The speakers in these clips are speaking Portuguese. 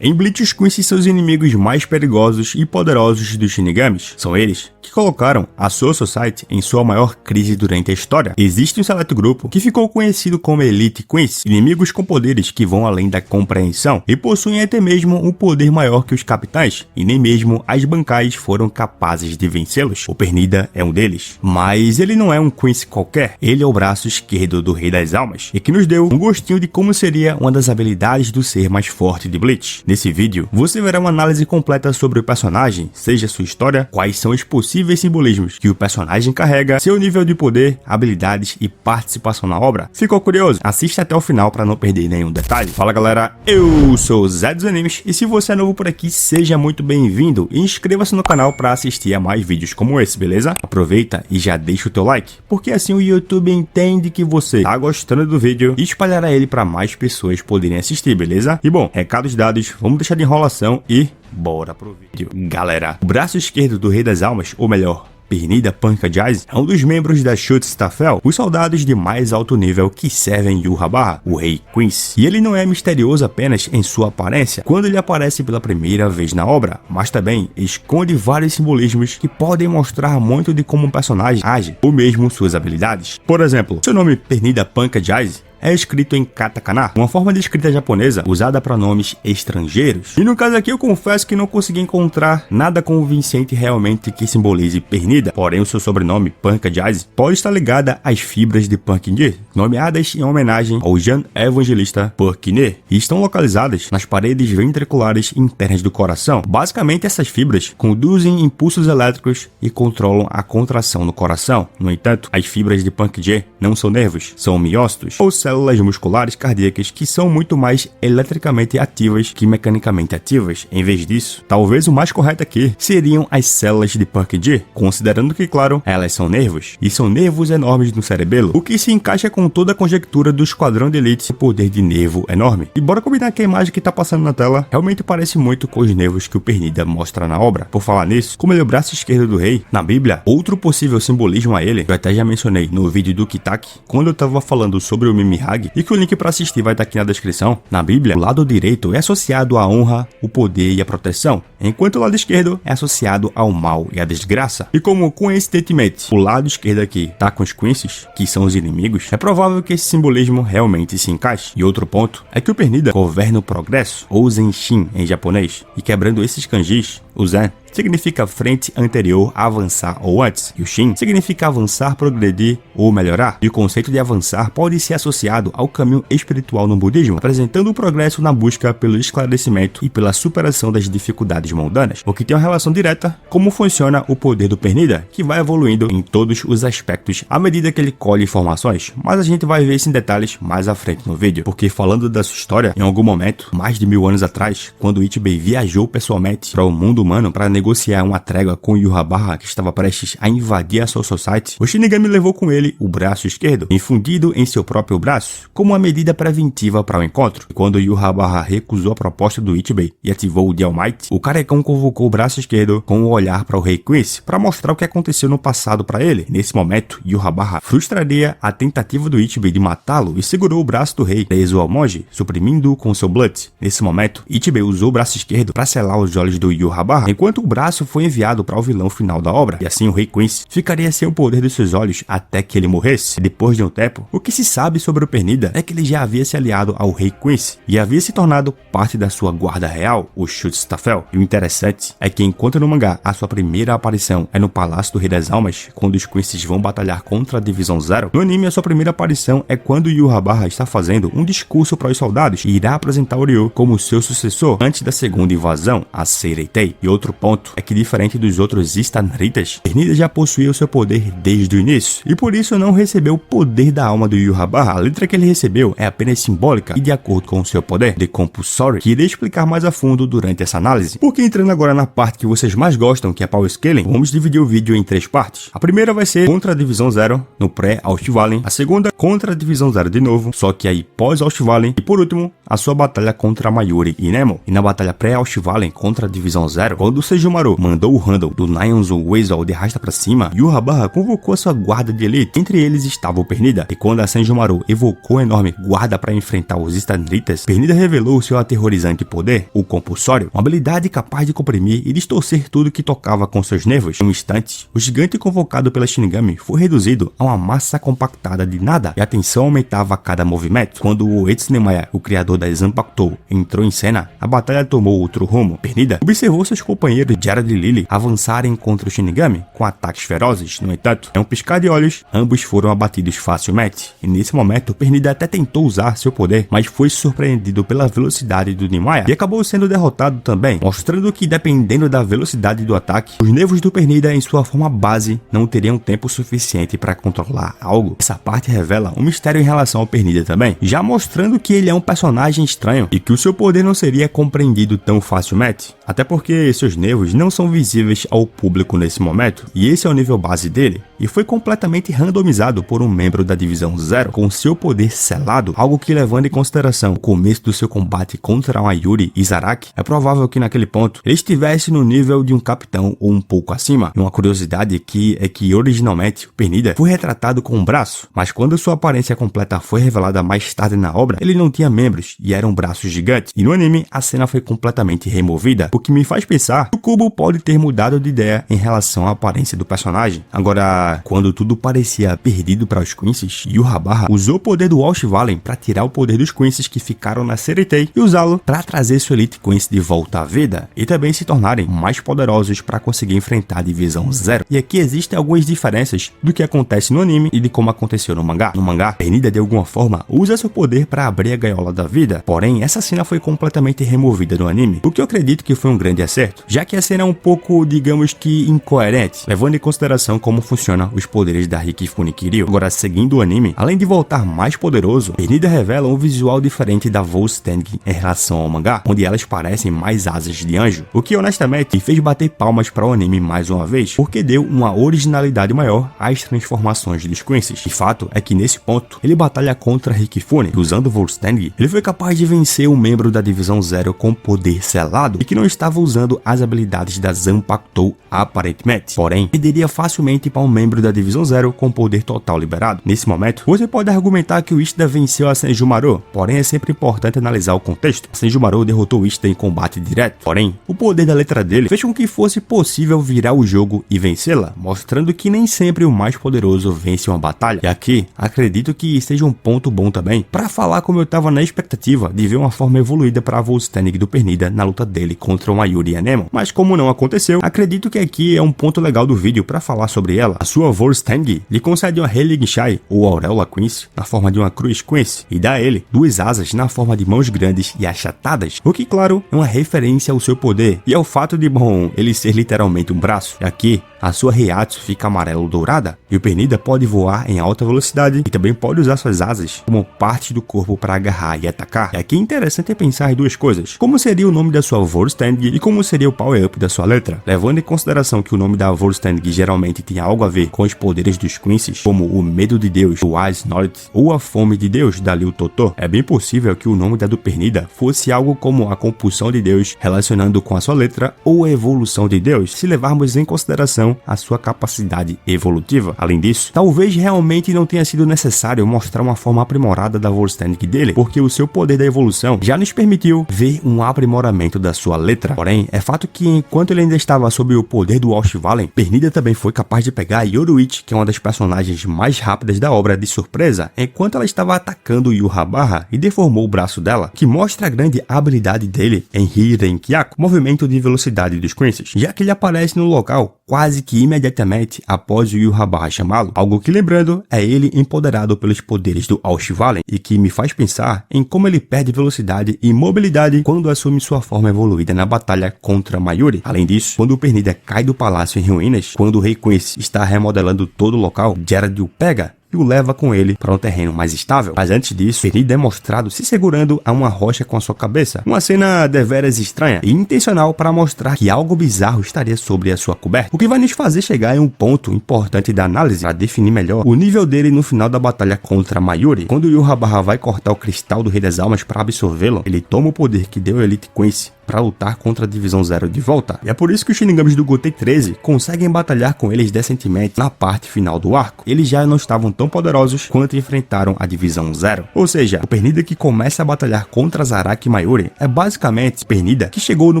Em Bleach, os Quincy são os inimigos mais perigosos e poderosos dos Shinigamis. São eles que colocaram a Soul Society em sua maior crise durante a história. Existe um seleto grupo que ficou conhecido como Elite Quincy, inimigos com poderes que vão além da compreensão e possuem até mesmo um poder maior que os capitães, e nem mesmo as bancais foram capazes de vencê-los. O Pernida é um deles, mas ele não é um Quincy qualquer, ele é o braço esquerdo do Rei das Almas, e que nos deu um gostinho de como seria uma das habilidades do ser mais forte de Bleach. Nesse vídeo, você verá uma análise completa sobre o personagem, seja sua história, quais são os possíveis simbolismos que o personagem carrega, seu nível de poder, habilidades e participação na obra. Ficou curioso? Assista até o final para não perder nenhum detalhe. Fala galera, eu sou o Zé dos Animes e se você é novo por aqui, seja muito bem-vindo e inscreva-se no canal para assistir a mais vídeos como esse, beleza? Aproveita e já deixa o teu like, porque assim o YouTube entende que você tá gostando do vídeo e espalhará ele para mais pessoas poderem assistir, beleza? E bom, recados dados, vamos deixar de enrolação e bora pro vídeo. Galera, o braço esquerdo do Rei das Almas, ou melhor, Pernida Pancadise, é um dos membros da Schutzstaffel, os soldados de mais alto nível que servem Yhwach, o Rei Quincy. E ele não é misterioso apenas em sua aparência, quando ele aparece pela primeira vez na obra, mas também esconde vários simbolismos que podem mostrar muito de como um personagem age, ou mesmo suas habilidades. Por exemplo, seu nome Pernida Pancadise é escrito em katakana, uma forma de escrita japonesa usada para nomes estrangeiros. E no caso aqui eu confesso que não consegui encontrar nada convincente realmente que simbolize Pernida, porém o seu sobrenome, Pancadise, pode estar ligada às fibras de Pankine, nomeadas em homenagem ao Jean Evangelista Pankine, e estão localizadas nas paredes ventriculares internas do coração. Basicamente essas fibras conduzem impulsos elétricos e controlam a contração no coração. No entanto, as fibras de Pankine não são nervos, são miócitos, ou células musculares cardíacas que são muito mais eletricamente ativas que mecanicamente ativas. Em vez disso, talvez o mais correto aqui seriam as células de Purkinje, considerando que, claro, elas são nervos, e são nervos enormes no cerebelo, o que se encaixa com toda a conjectura do Esquadrão de Elite, poder de nervo enorme. E bora combinar que a imagem que tá passando na tela realmente parece muito com os nervos que o Pernida mostra na obra. Por falar nisso, como ele é o braço esquerdo do rei, na Bíblia, outro possível simbolismo a ele, eu até já mencionei no vídeo do Kitaki, quando eu tava falando sobre o Mimi Hag, e que o link para assistir vai estar aqui na descrição. Na Bíblia, o lado direito é associado à honra, o poder e a proteção, enquanto o lado esquerdo é associado ao mal e à desgraça. E como coincidentemente o lado esquerdo aqui tá com os Quincy's, que são os inimigos, é provável que esse simbolismo realmente se encaixe. E outro ponto é que o Pernida governa o progresso, ou Zenshin em japonês, e quebrando esses kanjis, o Zen significa frente, anterior, avançar ou antes, e o Shin significa avançar, progredir ou melhorar. E o conceito de avançar pode ser associado ao caminho espiritual no budismo, apresentando o progresso na busca pelo esclarecimento e pela superação das dificuldades mundanas, o que tem uma relação direta como funciona o poder do Pernida, que vai evoluindo em todos os aspectos à medida que ele colhe informações, mas a gente vai ver isso em detalhes mais à frente no vídeo, porque falando da sua história, em algum momento, mais de 1000 anos atrás, quando Ichibei viajou pessoalmente para o mundo humano para negociar uma trégua com Yhwach, que estava prestes a invadir a Soul Society, o Shinigami levou com ele o braço esquerdo, infundido em seu próprio braço, como uma medida preventiva para o encontro. E quando Yhwach recusou a proposta do Ichibei e ativou o The All Might, o carecão convocou o braço esquerdo com o olhar para o Rei Quincy, para mostrar o que aconteceu no passado para ele. Nesse momento, Yhwach frustraria a tentativa do Ichibei de matá-lo e segurou o braço do rei, preso ao monge, suprimindo-o com seu Blood. Nesse momento, Ichibei usou o braço esquerdo para selar os olhos do Yhwach, enquanto o braço foi enviado para o vilão final da obra, e assim o Rei Quincy ficaria sem o poder dos seus olhos até que ele morresse. Depois de um tempo, o que se sabe sobre o Pernida é que ele já havia se aliado ao Rei Quincy e havia se tornado parte da sua guarda real, o Schutzstaffel. E o interessante é que enquanto no mangá a sua primeira aparição é no Palácio do Rei das Almas, quando os Quincy's vão batalhar contra a Divisão Zero, no anime a sua primeira aparição é quando Yhwach está fazendo um discurso para os soldados e irá apresentar Oryo como seu sucessor antes da segunda invasão, a Seireitei. E outro ponto é que, diferente dos outros Stanritas, Pernida já possuía o seu poder desde o início, e por isso não recebeu o poder da alma do Yhwach. A letra que ele recebeu é apenas simbólica e de acordo com o seu poder, The Compulsory, que irei explicar mais a fundo durante essa análise. Porque entrando agora na parte que vocês mais gostam, que é Power Scaling, vamos dividir o vídeo em 3 partes. A primeira vai ser contra a Divisão Zero, no pré-Austvalen, a segunda contra a Divisão Zero de novo, só que aí pós-Austvalen, e por último, a sua batalha contra Mayuri e Nemo. E na batalha pré-Austvalen contra a Divisão Zero, Zero. Quando Seijumaru mandou o Handle do Nyanzo Weasel de arrasta pra cima, Yurrabarra convocou a sua guarda de elite. Entre eles estava o Pernida. E quando a Senjumaru evocou a enorme guarda para enfrentar os Standritas, Pernida revelou seu aterrorizante poder, o Compulsório, uma habilidade capaz de comprimir e distorcer tudo que tocava com seus nervos. Em um instante, o gigante convocado pela Shinigami foi reduzido a uma massa compactada de nada, e a tensão aumentava a cada movimento. Quando o Etsunemaya, o criador da Zanpakutou, entrou em cena, a batalha tomou outro rumo. Pernida observou seus companheiros Jarad e Lily avançarem contra o Shinigami com ataques ferozes. No entanto, em um piscar de olhos, ambos foram abatidos facilmente. E nesse momento, Pernida até tentou usar seu poder, mas foi surpreendido pela velocidade do Nimaya e acabou sendo derrotado também, mostrando que dependendo da velocidade do ataque, os nervos do Pernida em sua forma base não teriam tempo suficiente para controlar algo. Essa parte revela um mistério em relação ao Pernida também, já mostrando que ele é um personagem estranho e que o seu poder não seria compreendido tão facilmente, até porque seus nervos não são visíveis ao público nesse momento, e esse é o nível base dele, e foi completamente randomizado por um membro da Divisão Zero com seu poder selado, algo que, levando em consideração o começo do seu combate contra Mayuri e Zaraki, é provável que naquele ponto ele estivesse no nível de um capitão ou um pouco acima. E uma curiosidade aqui é que originalmente o Pernida foi retratado com um braço, mas quando sua aparência completa foi revelada mais tarde na obra, ele não tinha membros e era um braço gigante, e no anime a cena foi completamente removida, o que me faz pensar que o Kubo pode ter mudado de ideia em relação à aparência do personagem. Agora, quando tudo parecia perdido para os Quincy's, Yurrabarra usou o poder do Walsh Valen para tirar o poder dos Quincy's que ficaram na Seritei e usá-lo para trazer sua Elite Quincy de volta à vida e também se tornarem mais poderosos para conseguir enfrentar a Divisão Zero. E aqui existem algumas diferenças do que acontece no anime e de como aconteceu no mangá. No mangá, Pernida de alguma forma usa seu poder para abrir a gaiola da vida, porém essa cena foi completamente removida no anime, o que eu acredito que foi um grande acerto, já que a cena é um pouco, digamos que, incoerente, levando em consideração como funcionam os poderes da Hikifune Kiryu. Agora, seguindo o anime, além de voltar mais poderoso, Pernida revela um visual diferente da Volstagg em relação ao mangá, onde elas parecem mais asas de anjo, o que honestamente me fez bater palmas para o anime mais uma vez, porque deu uma originalidade maior às transformações dos Quincy's. E fato é que nesse ponto, ele batalha contra Hikifune, e usando Volstagg, ele foi capaz de vencer um membro da Divisão Zero com poder selado e que não estava usando as habilidades da Zanpakutou aparentemente, porém, perderia facilmente para um membro da Divisão Zero com poder total liberado. Nesse momento, você pode argumentar que o Ishida venceu a Senjumaru, porém é sempre importante analisar o contexto. A Senjumaru derrotou o Ishida em combate direto, porém, o poder da letra dele fez com que fosse possível virar o jogo e vencê-la, mostrando que nem sempre o mais poderoso vence uma batalha. E aqui, acredito que seja um ponto bom também, para falar como eu tava na expectativa de ver uma forma evoluída para a Volstagg do Pernida na luta dele contra o Mayuri e a Nemon, mas como não aconteceu, acredito que aqui é um ponto legal do vídeo para falar sobre ela. A sua Volstagg lhe concede uma Heilig Shai, ou Auréola Quincy, na forma de uma Cruz Quincy, e dá a ele duas asas na forma de mãos grandes e achatadas, o que, claro, é uma referência ao seu poder, e ao fato de, bom, ele ser literalmente um braço. E aqui, a sua Reiatsu fica amarelo-dourada, e o Pernida pode voar em alta velocidade, e também pode usar suas asas como parte do corpo para agarrar e atacar. E aqui é interessante pensar em duas coisas: como seria o nome da sua Volstagg e como seria o power-up da sua letra, levando em consideração que o nome da Volstagg geralmente tem algo a ver com os poderes dos Quincy's, como o medo de Deus, o Wise Knowledge, ou a fome de Deus, da Liu Totó. É bem possível que o nome da do Pernida fosse algo como a compulsão de Deus, relacionando com a sua letra, ou a evolução de Deus, se levarmos em consideração a sua capacidade evolutiva. Além disso, talvez realmente não tenha sido necessário mostrar uma forma aprimorada da Volstagg dele, porque o seu poder da evolução já nos permitiu ver um aprimoramento da sua letra. Porém, é fato que enquanto ele ainda estava sob o poder do Walsh Valen, Pernida também foi capaz de pegar Yoruichi, que é uma das personagens mais rápidas da obra, de surpresa, enquanto ela estava atacando Yurrabarra, e deformou o braço dela, que mostra a grande habilidade dele em Hirenkyaku, movimento de velocidade dos Quincy's, já que ele aparece no local quase que imediatamente após o Yurrabarra chamá-lo, algo que, lembrando, é ele empoderado pelos poderes do Walsh Valen, e que me faz pensar em como ele perde velocidade e mobilidade quando assume sua forma evoluída na batalha contra Mayuri. Além disso, quando o Pernida cai do palácio em ruínas, quando o Rei Quincy está remodelando todo o local, Jarad o pega e o leva com ele para um terreno mais estável. Mas antes disso, Pernida é mostrado se segurando a uma rocha com a sua cabeça. Uma cena deveras estranha e intencional para mostrar que algo bizarro estaria sobre a sua coberta, o que vai nos fazer chegar em um ponto importante da análise para definir melhor o nível dele no final da batalha contra Mayuri. Quando Yurrabarra vai cortar o cristal do Rei das Almas para absorvê-lo, ele toma o poder que deu a Elite Quincy para lutar contra a Divisão Zero de volta. E é por isso que os Shinigamis do Gotei 13 conseguem batalhar com eles decentemente na parte final do arco. Eles já não estavam tão poderosos quanto enfrentaram a Divisão Zero. Ou seja, o Pernida que começa a batalhar contra Zaraki e Mayuri é basicamente o Pernida que chegou no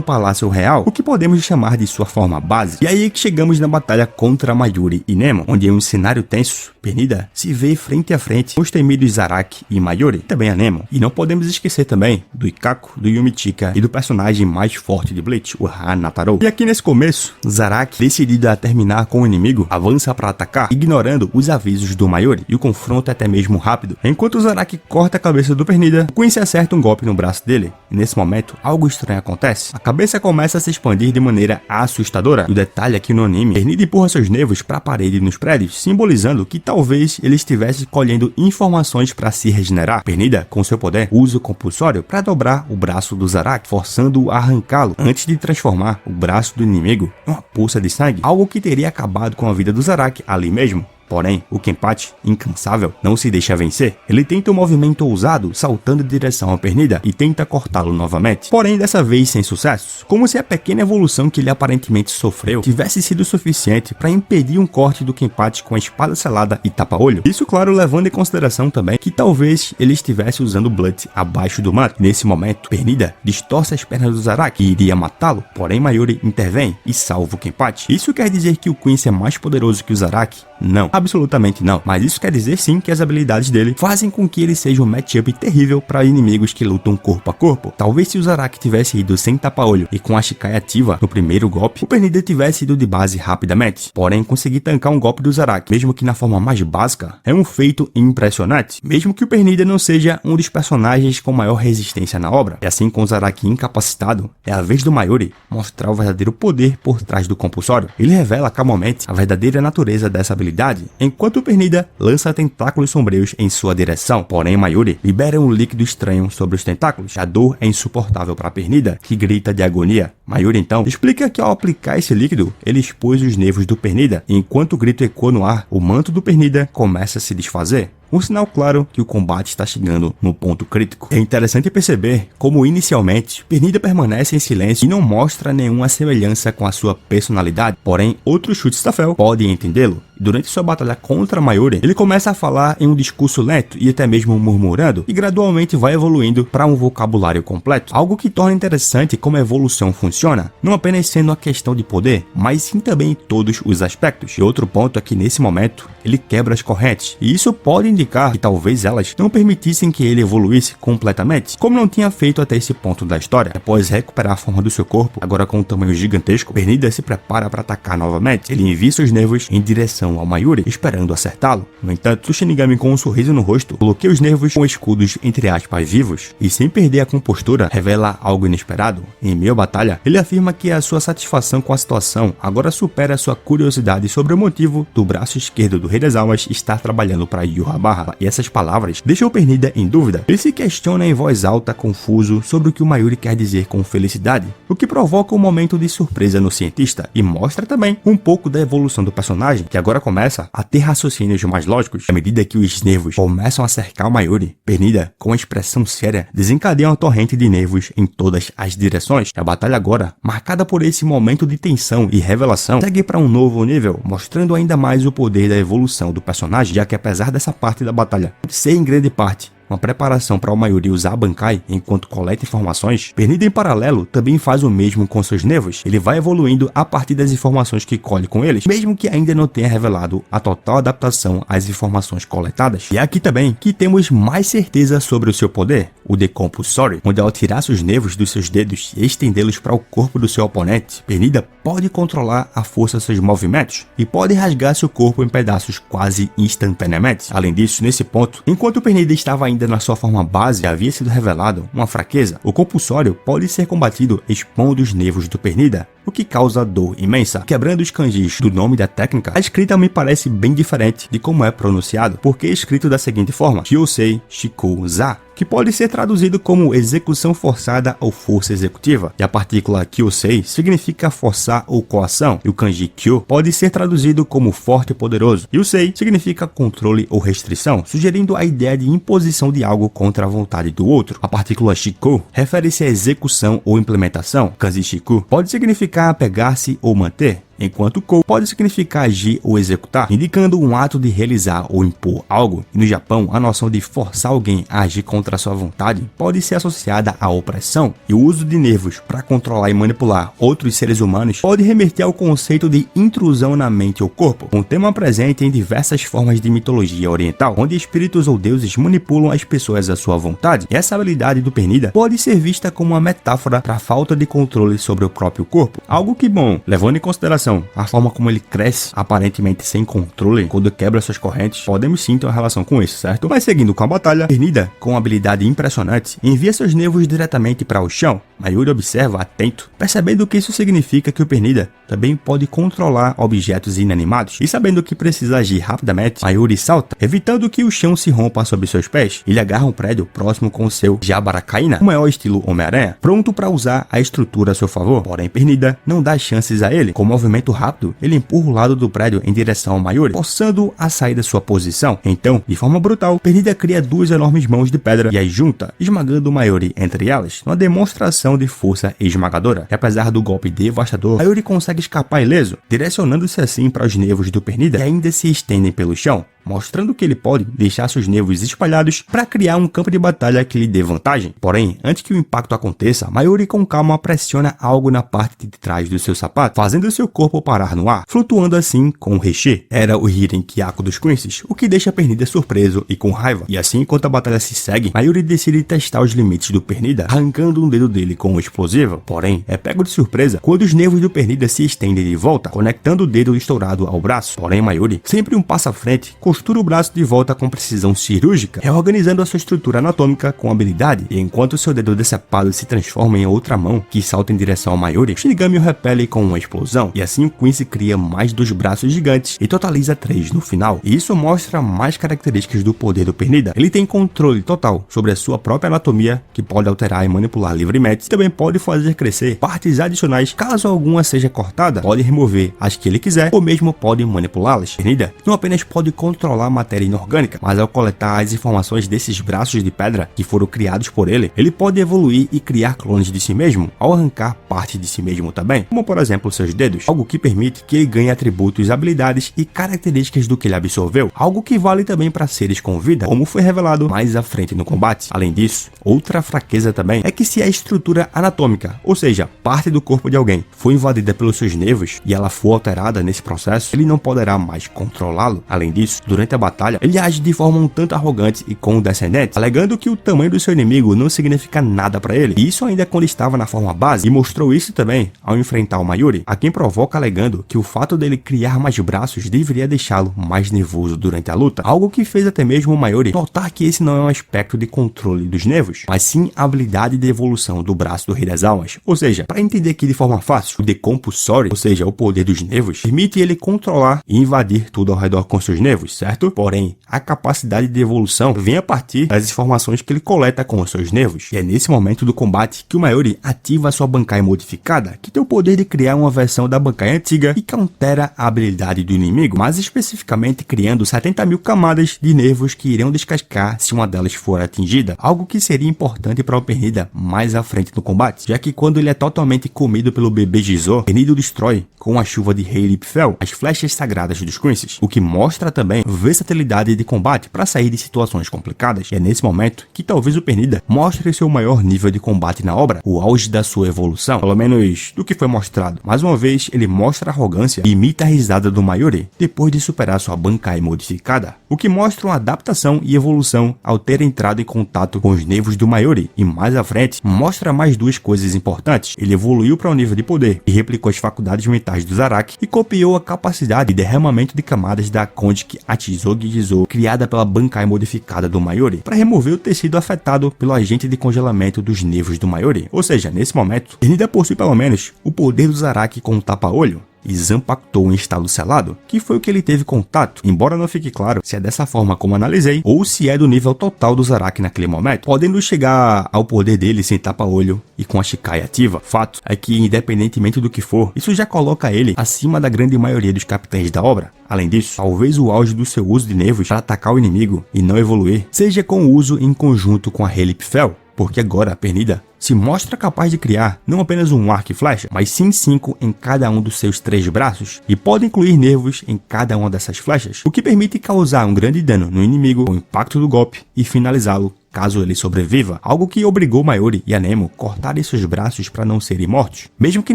Palácio Real, o que podemos chamar de sua forma base. E aí é que chegamos na batalha contra Mayuri e Nemon, onde em um cenário tenso, Pernida se vê frente a frente com os temidos Zaraki e Mayuri, também a Nemon. E não podemos esquecer também do Ikako, do Yumichika e do personagem mais forte de Bleach, o Hanataro. E aqui nesse começo, Zaraki, decidido a terminar com o inimigo, avança para atacar, ignorando os avisos do Mayuri, e o confronto é até mesmo rápido. Enquanto o Zaraki corta a cabeça do Pernida, o Quincy acerta um golpe no braço dele, e nesse momento, algo estranho acontece. A cabeça começa a se expandir de maneira assustadora. E o detalhe é que no anime, Pernida empurra seus nervos para a parede nos prédios, simbolizando que talvez ele estivesse colhendo informações para se regenerar. Pernida, com seu poder, usa o compulsório para dobrar o braço do Zaraki, forçando-o a arrancá-lo, antes de transformar o braço do inimigo em uma poça de sangue, algo que teria acabado com a vida do Zaraki ali mesmo. Porém, o Kenpachi, incansável, não se deixa vencer. Ele tenta um movimento ousado, saltando em direção ao Pernida e tenta cortá-lo novamente. Porém, dessa vez sem sucesso. Como se a pequena evolução que ele aparentemente sofreu tivesse sido suficiente para impedir um corte do Kenpachi com a espada selada e tapa-olho. Isso, claro, levando em consideração também que talvez ele estivesse usando Blood abaixo do manto. Nesse momento, Pernida distorce as pernas do Zaraki e iria matá-lo. Porém, Mayuri intervém e salva o Kenpachi. Isso quer dizer que o Quincy é mais poderoso que o Zaraki? Não, absolutamente não, mas isso quer dizer sim que as habilidades dele fazem com que ele seja um matchup terrível para inimigos que lutam corpo a corpo. Talvez se o Zaraki tivesse ido sem tapa-olho e com a Shikai ativa no primeiro golpe, o Pernida tivesse ido de base rapidamente. Porém, conseguir tancar um golpe do Zaraki, mesmo que na forma mais básica, é um feito impressionante, mesmo que o Pernida não seja um dos personagens com maior resistência na obra. E assim, com o Zaraki incapacitado, é a vez do Mayuri mostrar o verdadeiro poder por trás do compulsório. Ele revela calmamente a verdadeira natureza dessa habilidade, enquanto o Pernida lança tentáculos sombrios em sua direção. Porém, Mayuri libera um líquido estranho sobre os tentáculos. A dor é insuportável para Pernida, que grita de agonia. Mayuri então explica que ao aplicar esse líquido, ele expôs os nervos do Pernida, e enquanto o grito ecoa no ar, o manto do Pernida começa a se desfazer. Um sinal claro que o combate está chegando no ponto crítico. É interessante perceber como inicialmente Pernida permanece em silêncio e não mostra nenhuma semelhança com a sua personalidade, porém outros Shutstafel podem entendê-lo. Durante sua batalha contra Mayuri, ele começa a falar em um discurso lento e até mesmo murmurando, e gradualmente vai evoluindo para um vocabulário completo, algo que torna interessante como a evolução funciona, não apenas sendo uma questão de poder, mas sim também em todos os aspectos. E outro ponto é que nesse momento, ele quebra as correntes, e isso pode indicar que talvez elas não permitissem que ele evoluísse completamente, como não tinha feito até esse ponto da história. Após recuperar a forma do seu corpo, agora com um tamanho gigantesco, Pernida se prepara para atacar novamente. Ele envia seus nervos em direção ao Mayuri, esperando acertá-lo. No entanto, o Shinigami, com um sorriso no rosto, bloqueia os nervos com escudos entre aspas vivos, e sem perder a compostura, revela algo inesperado. Em meio à batalha, ele afirma que a sua satisfação com a situação agora supera a sua curiosidade sobre o motivo do braço esquerdo do Rei das Almas estar trabalhando para Yhwach. E essas palavras deixam Pernida em dúvida. Ele se questiona em voz alta, confuso, sobre o que o Mayuri quer dizer com felicidade, o que provoca um momento de surpresa no cientista e mostra também um pouco da evolução do personagem, que agora começa a ter raciocínios mais lógicos. À medida que os nervos começam a cercar o Mayuri, Pernida, com uma expressão séria, desencadeia uma torrente de nervos em todas as direções. A batalha agora, marcada por esse momento de tensão e revelação, segue para um novo nível, mostrando ainda mais o poder da evolução do personagem, já que apesar dessa parte da batalha ser em grande parte uma preparação para o Mayuri usar a Bankai enquanto coleta informações, Pernida em paralelo também faz o mesmo com seus nervos. Ele vai evoluindo a partir das informações que colhe com eles, mesmo que ainda não tenha revelado a total adaptação às informações coletadas. E é aqui também que temos mais certeza sobre o seu poder, o The Compulsory, onde ao tirar seus nervos dos seus dedos e estendê-los para o corpo do seu oponente, Pernida pode controlar a força de seus movimentos e pode rasgar seu corpo em pedaços quase instantaneamente. Além disso, nesse ponto, enquanto Pernida estava ainda na sua forma base e havia sido revelado uma fraqueza, o compulsório pode ser combatido expondo os nervos do Pernida o que causa dor imensa. Quebrando os kanjis do nome da técnica, a escrita me parece bem diferente de como é pronunciado, porque é escrito da seguinte forma: Kyosei Shikou Za, que pode ser traduzido como execução forçada ou força executiva, e a partícula Kyosei significa forçar ou coação, e o kanji Kyo pode ser traduzido como forte e poderoso, e o Sei significa controle ou restrição, sugerindo a ideia de imposição de algo contra a vontade do outro. A partícula Shikou refere-se à execução ou implementação. Kanji Shiku pode significar apegar-se ou manter, enquanto Kou pode significar agir ou executar, indicando um ato de realizar ou impor algo. E no Japão, a noção de forçar alguém a agir contra a sua vontade pode ser associada à opressão, e o uso de nervos para controlar e manipular outros seres humanos pode remeter ao conceito de intrusão na mente ou corpo, um tema presente em diversas formas de mitologia oriental, onde espíritos ou deuses manipulam as pessoas à sua vontade. E essa habilidade do Pernida pode ser vista como uma metáfora para a falta de controle sobre o próprio corpo, algo que, bom, levando em consideração a forma como ele cresce, aparentemente sem controle, quando quebra suas correntes, podemos sim ter uma relação com isso, certo? Mas seguindo com a batalha, Pernida, com uma habilidade impressionante, envia seus nervos diretamente para o chão. Mayuri observa atento, percebendo que isso significa que o Pernida também pode controlar objetos inanimados, e sabendo que precisa agir rapidamente, Mayuri salta, evitando que o chão se rompa sob seus pés. Ele agarra um prédio próximo com seu Jabarakaina, o maior estilo Homem-Aranha, pronto para usar a estrutura a seu favor. Porém, Pernida não dá chances a ele. Com movimento rápido, ele empurra o lado do prédio em direção ao Mayuri, forçando a sair da sua posição. Então, de forma brutal, Pernida cria duas enormes mãos de pedra e as junta, esmagando o Mayuri entre elas, numa demonstração de força esmagadora. E apesar do golpe devastador, Mayuri consegue escapar ileso, direcionando-se assim para os nervos do Pernida, que ainda se estendem pelo chão, mostrando que ele pode deixar seus nervos espalhados para criar um campo de batalha que lhe dê vantagem. Porém, antes que o impacto aconteça, Mayuri com calma pressiona algo na parte de trás do seu sapato, fazendo seu corpo parar no ar, flutuando assim com o Rishi. Era o Hiren Kyaku dos Quincy's, o que deixa Pernida surpreso e com raiva. E assim, enquanto a batalha se segue, Mayuri decide testar os limites do Pernida, arrancando um dedo dele com um explosivo. Porém, é pego de surpresa quando os nervos do Pernida se estendem de volta, conectando o dedo estourado ao braço. Porém, Mayuri, sempre um passo à frente, costura o braço de volta com precisão cirúrgica, reorganizando a sua estrutura anatômica com habilidade, e enquanto seu dedo decepado se transforma em outra mão que salta em direção ao Mayuri, o Shinigami o repele com uma explosão, e assim o Quincy cria mais 2 braços gigantes e totaliza 3 no final. E isso mostra mais características do poder do Pernida. Ele tem controle total sobre a sua própria anatomia, que pode alterar e manipular livremente, e também pode fazer crescer partes adicionais caso alguma seja cortada, pode remover as que ele quiser, ou mesmo pode manipulá-las. Pernida não apenas pode controlar a matéria inorgânica, mas ao coletar as informações desses braços de pedra que foram criados por ele, ele pode evoluir e criar clones de si mesmo, ao arrancar parte de si mesmo também, como por exemplo seus dedos, algo que permite que ele ganhe atributos, habilidades e características do que ele absorveu, algo que vale também para seres com vida, como foi revelado mais à frente no combate. Além disso, outra fraqueza também é que se a estrutura anatômica, ou seja, parte do corpo de alguém, for invadida pelos seus nervos e ela for alterada nesse processo, ele não poderá mais controlá-lo. Além disso, durante a batalha, ele age de forma um tanto arrogante e condescendente, alegando que o tamanho do seu inimigo não significa nada para ele, e isso ainda quando estava na forma base, e mostrou isso também ao enfrentar o Mayuri, a quem provoca alegando que o fato dele criar mais braços deveria deixá-lo mais nervoso durante a luta, algo que fez até mesmo o Mayuri notar que esse não é um aspecto de controle dos nervos, mas sim a habilidade de evolução do braço do Rei das Almas. Ou seja, para entender aqui de forma fácil, o Decompulsory, ou seja, o poder dos nervos, permite ele controlar e invadir tudo ao redor com seus nervos, certo? Porém, a capacidade de evolução vem a partir das informações que ele coleta com os seus nervos, e é nesse momento do combate que o Mayuri ativa a sua Bankai modificada, que tem o poder de criar uma versão da Bankai antiga que countera a habilidade do inimigo, mas especificamente criando 70.000 camadas de nervos que irão descascar se uma delas for atingida, algo que seria importante para o Pernida mais à frente no combate, já que quando ele é totalmente comido pelo bebê Jizo, Pernida o destrói com a chuva de Rei Lipfel, as flechas sagradas dos Quincy's, o que mostra também versatilidade de combate para sair de situações complicadas. E é nesse momento que talvez o Pernida mostre seu maior nível de combate na obra, o auge da sua evolução, pelo menos do que foi mostrado. Mais uma vez, ele mostra arrogância e imita a risada do Mayuri, depois de superar sua Bankai modificada, o que mostra uma adaptação e evolução ao ter entrado em contato com os nervos do Mayuri. E mais à frente, mostra mais 2 coisas importantes. Ele evoluiu para um nível de poder e replicou as faculdades mentais do Zaraki e copiou a capacidade de derramamento de camadas da Konjiki Minachi Zogijizo, criada pela Bankai modificada do Mayuri, para remover o tecido afetado pelo agente de congelamento dos nervos do Mayuri. Ou seja, nesse momento, Pernida possui pelo menos o poder do Zaraki com um tapa-olho, e Zanpakuto em estado selado, que foi o que ele teve contato, embora não fique claro se é dessa forma como analisei, ou se é do nível total do Zaraki naquele momento, podendo chegar ao poder dele sem tapa-olho e com a Shikai ativa. Fato é que, independentemente do que for, isso já coloca ele acima da grande maioria dos capitães da obra. Além disso, talvez o auge do seu uso de nervos para atacar o inimigo e não evoluir, seja com o uso em conjunto com a Helipfel, porque agora a Pernida se mostra capaz de criar não apenas um arco e flecha, mas sim 5 em cada um dos seus 3 braços, e pode incluir nervos em cada uma dessas flechas, o que permite causar um grande dano no inimigo com o impacto do golpe e finalizá-lo caso ele sobreviva, algo que obrigou Mayuri e a Nemo a cortarem seus braços para não serem mortos, mesmo que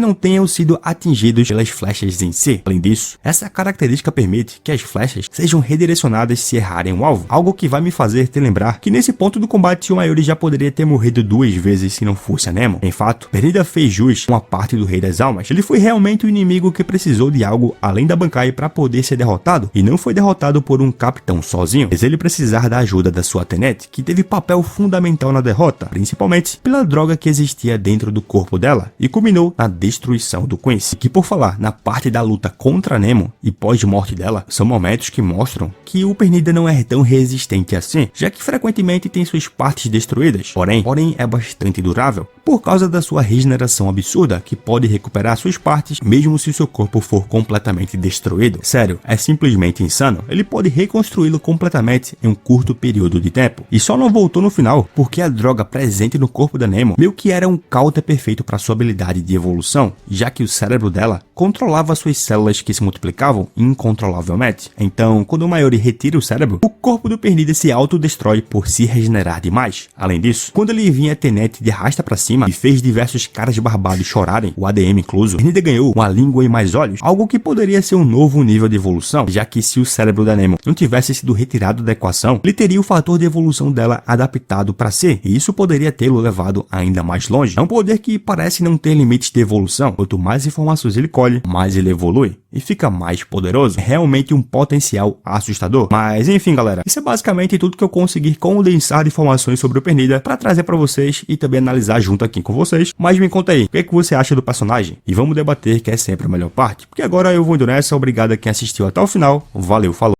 não tenham sido atingidos pelas flechas em si. Além disso, essa característica permite que as flechas sejam redirecionadas se errarem o alvo, algo que vai me fazer te lembrar que nesse ponto do combate o Mayuri já poderia ter morrido 2 vezes se não fosse a Nemo. Em fato, Pernida fez jus com a parte do Rei das Almas. Ele foi realmente o inimigo que precisou de algo além da Bankai para poder ser derrotado, e não foi derrotado por um capitão sozinho, mas ele precisar da ajuda da sua tenente, que teve papel fundamental na derrota, principalmente pela droga que existia dentro do corpo dela, e culminou na destruição do Quincy, que por falar na parte da luta contra Nemo e pós-morte dela, são momentos que mostram que o Pernida não é tão resistente assim, já que frequentemente tem suas partes destruídas, porém é bastante durável, por causa da sua regeneração absurda, que pode recuperar suas partes mesmo se seu corpo for completamente destruído. Sério, é simplesmente insano. Ele pode reconstruí-lo completamente em um curto período de tempo, e só não voltou no final porque a droga presente no corpo da Nemo meio que era um counter perfeito para sua habilidade de evolução, já que o cérebro dela controlava suas células que se multiplicavam incontrolavelmente. Então, quando o Mayuri retira o cérebro, o corpo do Pernida se autodestrói por se regenerar demais. Além disso, quando ele vinha tenente de arrasta para cima e fez diversos caras barbados chorarem, o ADM incluso, Pernida ganhou uma língua e mais olhos, algo que poderia ser um novo nível de evolução, já que se o cérebro da Nemo não tivesse sido retirado da equação, ele teria o fator de evolução dela adaptado para si, e isso poderia tê-lo levado ainda mais longe. É um poder que parece não ter limites de evolução. Quanto mais informações ele colhe, mais ele evolui e fica mais poderoso. É realmente um potencial assustador. Mas enfim, galera, isso é basicamente tudo que eu consegui condensar de informações sobre o Pernida para trazer para vocês e também analisar junto aqui com vocês. Mas me conta aí, o que é que você acha do personagem? E vamos debater, que é sempre a melhor parte, porque agora eu vou indo nessa. Obrigado a quem assistiu até o final. Valeu, falou!